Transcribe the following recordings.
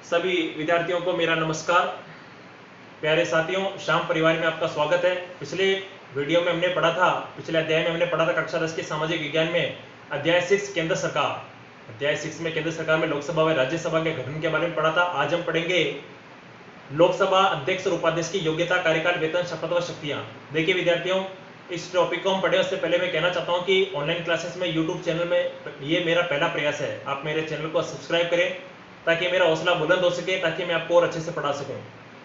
सभी विद्यार्थियों को मेरा नमस्कार। प्यारे साथियों, श्याम परिवार में आपका स्वागत है। पिछले वीडियो में हमने पढ़ा था, पिछले अध्याय में हमने पढ़ा था कक्षा 10 के सामाजिक विज्ञान में अध्याय 6 केंद्र सरकार। अध्याय 6 में केंद्र सरकार में लोकसभा व राज्यसभा के गठन के बारे में पढ़ा था। आज हम पढ़ेंगे लोकसभा अध्यक्ष और उपाध्यक्ष की योग्यता, कार्यकाल, वेतन, शपथ व शक्तियां। देखिए विद्यार्थियों, इस टॉपिक को हम पढ़े उससे पहले मैं कहना चाहता हूं कि ऑनलाइन क्लासेस में यूट्यूब चैनल में ये मेरा पहला प्रयास है। आप मेरे चैनल को सब्सक्राइब करें ताकि मेरा हौसला बुलंद हो सके, ताकि मैं आपको और अच्छे से पढ़ा सकूं।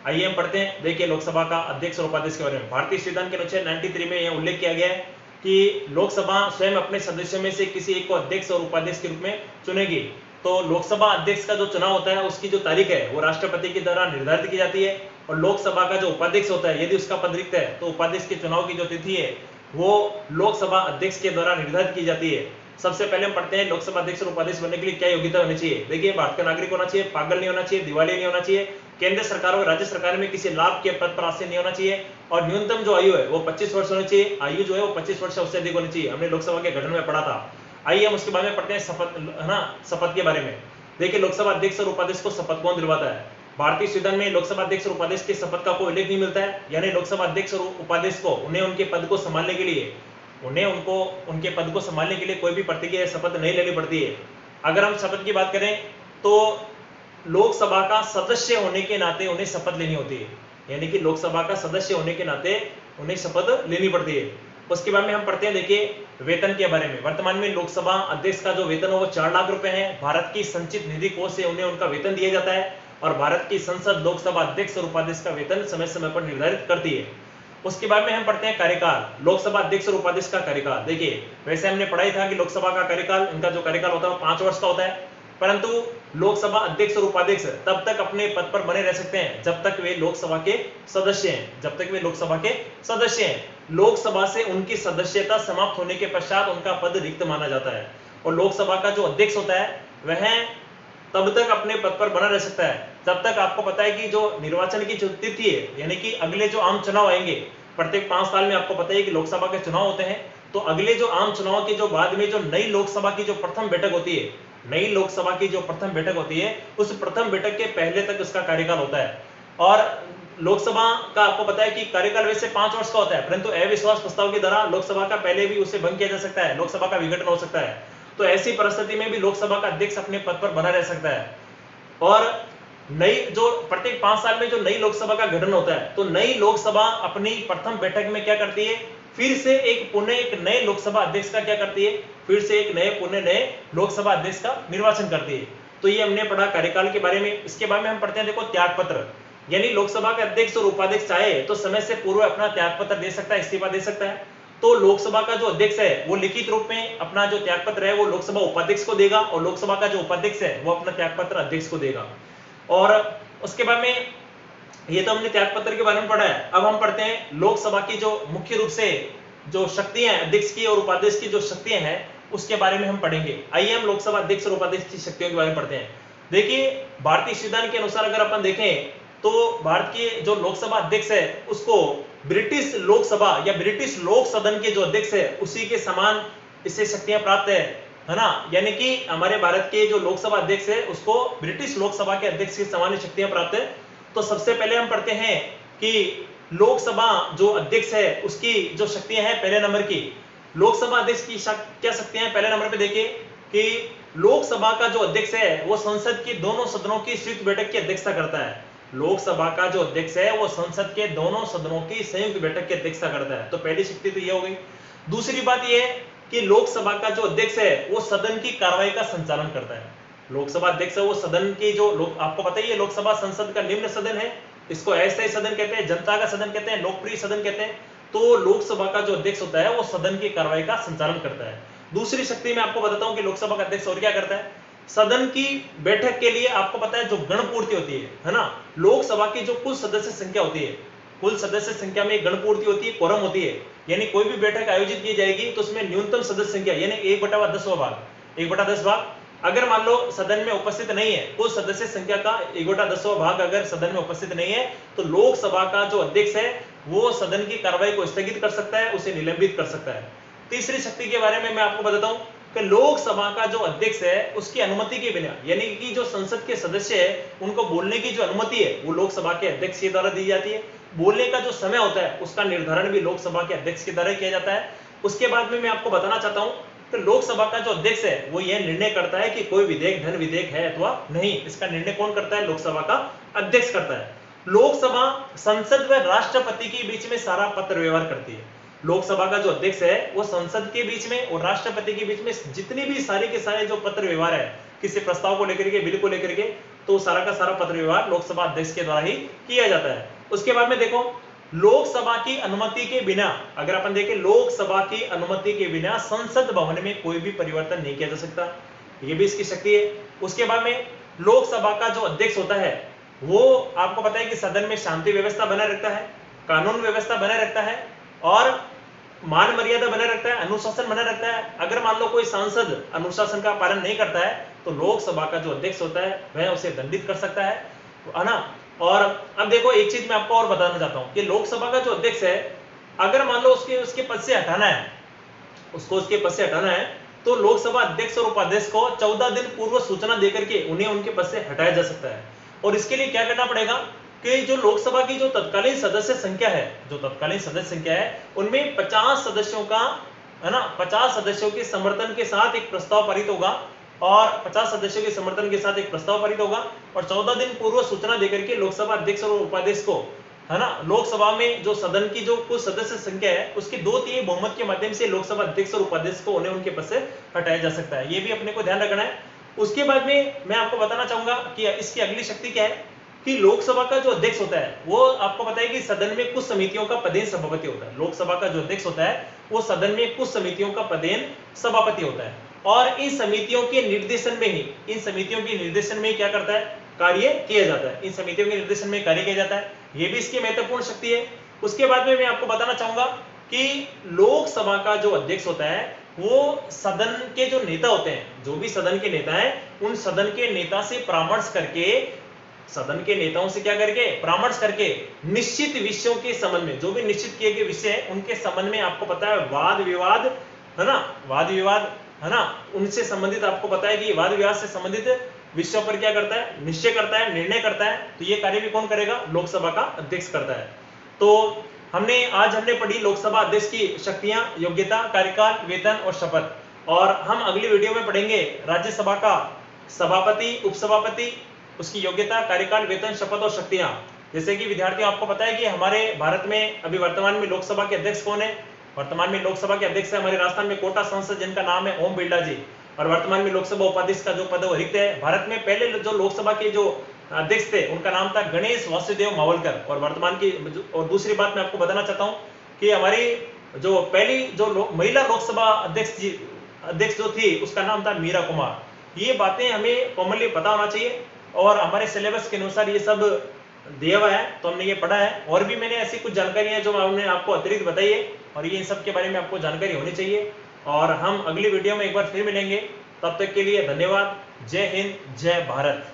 आइए हम पढ़ते हैं। देखिए लोकसभा का अध्यक्ष और उपाध्यक्ष के बारे में भारतीय संविधान के अनुच्छेद 93 में यह उल्लेख किया गया है कि लोकसभा स्वयं अपने सदस्यों में से किसी एक को अध्यक्ष और उपाध्यक्ष के रूप में चुनेगी। तो लोकसभा अध्यक्ष का जो चुनाव होता है उसकी जो तारीख है वो राष्ट्रपति के द्वारा निर्धारित की जाती है, और लोकसभा का जो उपाध्यक्ष होता है यदि उसका पद रिक्त है तो उपाध्यक्ष के चुनाव की जो तिथि है वो लोकसभा अध्यक्ष के द्वारा निर्धारित की जाती है। सबसे पहले हम पढ़ते हैं लोकसभा अध्यक्ष और उपाध्यक्ष बनने के लिए क्या योग्यता होनी चाहिए। देखिए, भारत का नागरिक होना चाहिए, पागल नहीं होना चाहिए, दिवालिया नहीं होना चाहिए, केंद्र सरकार और राज्य सरकार में किसी लाभ के पद पर आसीन नहीं होना चाहिए, और न्यूनतम जो आयु है वो 25 वर्ष होनी चाहिए। आयु जो है वो 25 वर्ष से उससे अधिक होनी चाहिए। हमने लोकसभा के गठन में पढ़ा था। आइए हम उसके बारे में पढ़ते हैं शपथ, है ना, शपथ के बारे में। देखिए लोकसभा अध्यक्ष और उपाध्यक्ष को शपथ कौन दिलवाता है। भारतीय संविधान में लोकसभा अध्यक्ष और उपाध्यक्ष के शपथ का कोई उल्लेख नहीं मिलता है। यानी लोकसभा अध्यक्ष और उपाध्यक्ष को उन्हें उनके पद को संभालने के लिए उनके पद को संभालने के लिए कोई भी प्रतिज्ञा या शपथ नहीं लेनी पड़ती है। अगर हम शपथ की बात करें तो लोकसभा का सदस्य होने के नाते उन्हें शपथ लेनी होती है। यानी कि लोकसभा का सदस्य होने के नाते उन्हें शपथ लेनी पड़ती है। उसके बाद में हम पढ़ते हैं, देखिए वेतन के बारे में। वर्तमान में लोकसभा अध्यक्ष का जो वेतन है वो 4 लाख रुपए है। भारत की संचित निधि कोष से उन्हें उनका वेतन दिया जाता है, और भारत की संसद लोकसभा अध्यक्ष और उपाध्यक्ष का वेतन समय समय पर निर्धारित करती है। उसके बाद में हम पढ़ते हैं कार्यकाल, लोकसभा अध्यक्ष और उपाध्यक्ष का कार्यकाल। देखिए वैसे हमने पढ़ाई था कि लोकसभा का कार्यकाल, इनका जो कार्यकाल होता है वो 5 वर्ष का होता है, परंतु लोकसभा अध्यक्ष और उपाध्यक्ष तब तक अपने पद पर बने रह सकते हैं जब तक वे लोकसभा के सदस्य हैं। जब तक वे लोकसभा के सदस्य हैं, लोकसभा से उनकी सदस्यता समाप्त होने के पश्चात उनका पद रिक्त माना जाता है। और लोकसभा का जो अध्यक्ष होता है वह तब तक अपने पद पर बना रह सकता है जब तक, आपको पता है कि जो निर्वाचन की जो तिथि है, यानी कि अगले जो आम चुनाव आएंगे प्रत्येक 5 साल में, आपको पता है कि लोकसभा के चुनाव होते हैं, तो अगले जो आम चुनाव के जो बाद में जो नई लोकसभा की जो प्रथम बैठक होती है, नई लोकसभा की जो प्रथम बैठक होती है, उस प्रथम बैठक के पहले तक उसका कार्यकाल होता है। और लोकसभा का आपको पता है कि कार्यकाल वैसे 5 वर्ष का होता है, परंतु अविश्वास प्रस्ताव के द्वारा लोकसभा का पहले भी उसे भंग किया जा सकता है, लोकसभा का विघटन हो सकता है। तो ऐसी परिस्थिति में भी लोकसभा का अध्यक्ष अपने पद पर बना रह सकता है। और नई जो प्रत्येक 5 साल में जो नई लोकसभा का गठन होता है, तो नई लोकसभा अपनी प्रथम बैठक में क्या करती है, फिर से एक नए लोकसभा अध्यक्ष का क्या करती है, फिर से एक नए लोकसभा अध्यक्ष का निर्वाचन करती है। तो ये हमने पढ़ा कार्यकाल के बारे में। इसके बारे में हम पढ़ते हैं, देखो त्यागपत्र, यानी लोकसभा के अध्यक्ष और उपाध्यक्ष चाहे तो समय से पूर्व अपना त्यागपत्र दे सकता है, इस्तीफा दे सकता है। तो लोकसभा का जो अध्यक्ष है वो लिखित रूप में अपना जो त्यागपत्र है वो लोकसभा उपाध्यक्ष को देगा, और लोकसभा का जो उपाध्यक्ष है वो अपना त्यागपत्र अध्यक्ष को देगा। और उसके बाद में ये तो हमने त्यागपत्र के बारे में पढ़ा है। अब हम पढ़ते हैं लोकसभा की जो मुख्य रूप से जो शक्तियां हैं, अध्यक्ष की और उपाध्यक्ष की जो शक्तियां हैं उसके बारे में हम पढ़ेंगे। आइए हम लोकसभा अध्यक्ष और उपाध्यक्ष की शक्तियों के बारे में पढ़ते हैं। देखिए भारतीय संविधान के अनुसार अगर अपन देखें तो भारत के जो लोकसभा अध्यक्ष है उसको ब्रिटिश लोकसभा या ब्रिटिश लोक सदन के जो अध्यक्ष है उसी के समान इससे शक्तियां प्राप्त है ना। यानी कि हमारे भारत के जो लोकसभा अध्यक्ष है उसको ब्रिटिश लोकसभा के अध्यक्ष की समान शक्तियां प्राप्त है। तो सबसे पहले हम पढ़ते हैं कि लोकसभा जो अध्यक्ष है उसकी जो शक्तियां हैं, पहले नंबर की लोकसभा अध्यक्ष की क्या शक्तियां हैं। पहले नंबर पे देखिए कि लोकसभा का जो अध्यक्ष है वो संसद की दोनों सदनों की संयुक्त बैठक की अध्यक्षता करता है। लोकसभा का जो अध्यक्ष है वो संसद के दोनों सदनों की संयुक्त बैठक की अध्यक्षता करता है। तो पहली शक्ति तो ये हो गई। दूसरी बात ये है कि लोकसभा का जो अध्यक्ष है वो सदन की कार्रवाई का संचालन करता है। लोकसभा अध्यक्ष है वो सदन की जो आपको पता ही है लोकसभा संसद का निम्न सदन है, इसको अस्थायी सदन कहते हैं, जनता का सदन कहते हैं, लोकप्रिय सदन कहते हैं। तो लोकसभा का जो अध्यक्ष होता है वो सदन की कार्रवाई का संचालन करता है। दूसरी शक्ति मैं आपको बताता हूं कि लोकसभा का अध्यक्ष और क्या करता है। सदन की बैठक के लिए आपको पता है जो गणपूर्ति होती है ना, लोकसभा की जो कुल सदस्य संख्या होती है, कुल सदस्य संख्या में गणपूर्ति होती है, कोरम होती है। यानी कोई भी बैठक आयोजित की जाएगी तो उसमें न्यूनतम सदस्य संख्या यानी 1/10वां भाग, 1/10 भाग अगर मान लो सदन में उपस्थित नहीं है, कुल सदस्य संख्या का 1/10वां भाग अगर सदन में उपस्थित नहीं है तो लोकसभा का जो अध्यक्ष है वो सदन की कार्रवाई को स्थगित कर सकता है, उसे निलंबित कर सकता है। तीसरी शक्ति के बारे में मैं आपको बताता हूं कि लोकसभा का जो अध्यक्ष है उसकी अनुमति के बिना, यानी कि जो संसद के सदस्य है उनको बोलने की जो अनुमति है वो लोकसभा के अध्यक्ष के द्वारा दी जाती है। बोलने का जो समय होता है उसका निर्धारण भी लोकसभा के अध्यक्ष के द्वारा किया जाता है। उसके बाद में मैं आपको बताना चाहता हूं कि लोकसभा का जो अध्यक्ष है वो यह निर्णय करता है कि कोई विधेयक धन विधेयक है अथवा नहीं। इसका निर्णय कौन करता है? लोकसभा का अध्यक्ष करता है। लोकसभा संसद व राष्ट्रपति के बीच में सारा पत्र व्यवहार करती है। लोकसभा का जो अध्यक्ष है वो संसद के बीच में और राष्ट्रपति के बीच में जितनी भी सारे के सारे जो पत्र व्यवहार है किसी प्रस्ताव को लेकर के, बिल को लेकर के, तो सारा का सारा पत्र व्यवहार लोकसभा अध्यक्ष के द्वारा ही किया जाता है। उसके बाद में देखो, लोकसभा की अनुमति के बिना, अगर अपन देखें लोकसभा की अनुमति के बिना संसद भवन में कोई भी परिवर्तन नहीं किया जा सकता, ये भी इसकी शक्ति है। उसके बाद में लोकसभा का जो अध्यक्ष होता है वो आपको पता है कि सदन में शांति व्यवस्था बनाए रखता है, कानून व्यवस्था बनाए रखता है और मान मर्यादा बनाए रखता है, अनुशासन बनाए रखता है। अगर मान लो कोई सांसद अनुशासन का पालन नहीं करता है तो लोकसभा का जो अध्यक्ष होता है वह उसे दंडित कर सकता है ना। और अब देखो एक चीज मैं आपको और बताना चाहता हूं कि लोकसभा का जो अध्यक्ष है अगर मान लो उसके पद से हटाना है, उसको उसके पद से हटाना है तो लोकसभा अध्यक्ष और उपाध्यक्ष को 14 दिन पूर्व सूचना देकर के उन्हें उनके पद से हटाया जा सकता है। और इसके लिए क्या करना पड़ेगा कि जो लोकसभा की जो तत्कालीन सदस्य संख्या है, उनमें 50 सदस्यों का, है ना, 50 सदस्यों के समर्थन के साथ एक प्रस्ताव पारित होगा और 50 सदस्यों के समर्थन के साथ एक प्रस्ताव पारित होगा और 14 दिन पूर्व सूचना देकर के लोकसभा अध्यक्ष और उपाध्यक्ष को, है ना, लोकसभा में जो सदन की जो कुल सदस्य संख्या है उसके 2/3 बहुमत के माध्यम से लोकसभा अध्यक्ष और उपाध्यक्ष को उन्हें उनके पद से हटाया जा सकता है। ये भी अपने को ध्यान रखना है। उसके बाद में मैं आपको बताना चाहूंगा कि इसकी अगली शक्ति क्या है कि लोकसभा का जो अध्यक्ष होता है वो आपको पता है कि सदन में कुछ समितियों का पदेन सभापति होता है। लोकसभा का जो अध्यक्ष होता है वो सदन में कुछ समितियों का पदेन सभापति होता है और इन समितियों के निर्देशन में क्या करता है? कार्य किया जाता है। इन समितियों के निर्देशन में कार्य किया जाता है। ये भी इसकी महत्वपूर्ण शक्ति है। उसके बाद में मैं आपको बताना चाहूंगा कि लोकसभा का जो अध्यक्ष होता है वो सदन के जो नेता होते हैं, जो भी सदन के नेता हैं, उन सदन के नेता से परामर्श करके, सदन के नेताओं से क्या करके? परामर्श करके निश्चित विषयों के संबंध में, जो भी निश्चित किए गए विषय है उनके संबंध में आपको पता है वाद विवाद, है ना, उनसे संबंधित आपको पता है कि वाद विवाद से संबंधित विषयों पर क्या करता है? निश्चय करता है, निर्णय करता है। तो ये कार्य भी कौन करेगा? लोकसभा का अध्यक्ष करता है। तो आज हमने पढ़ी लोकसभा अध्यक्ष की शक्तियां, योग्यता, कार्यकाल, वेतन और शपथ। और हम अगली वीडियो में पढ़ेंगे राज्यसभा का सभापति, उपसभापति, उसकी योग्यता, कार्यकाल, वेतन, शपथ और शक्तियां। जैसे कि विद्यार्थियों आपको पता है कि हमारे भारत में अभी वर्तमान में लोकसभा के अध्यक्ष कौन है? वर्तमान में लोकसभा के अध्यक्ष है हमारे राजस्थान में कोटा सांसद, जिनका नाम है ओम बिरला जी। और वर्तमान में लोकसभा उपाध्यक्ष का जो पद वो रिक्त है। भारत में पहले जो लोकसभा के जो अध्यक्ष थे उनका नाम था गणेश वासुदेव मावलकर। और वर्तमान की और दूसरी बात मैं आपको बताना चाहता हूं कि हमारी जो पहली जो महिला लोकसभा अध्यक्ष जो थी उसका नाम था मीरा कुमार। ये बातें हमें कॉमनली पता होना चाहिए और हमारे सिलेबस के अनुसार ये सब दिया हुआ है, तो हमने ये पढ़ा है। और भी मैंने ऐसी कुछ जानकारी है जो हमने आपको अतिरिक्त बताई है और ये इन सब के बारे में आपको जानकारी होनी चाहिए। और हम अगली वीडियो में एक बार फिर मिलेंगे। तब तक के लिए धन्यवाद। जय हिंद, जय भारत।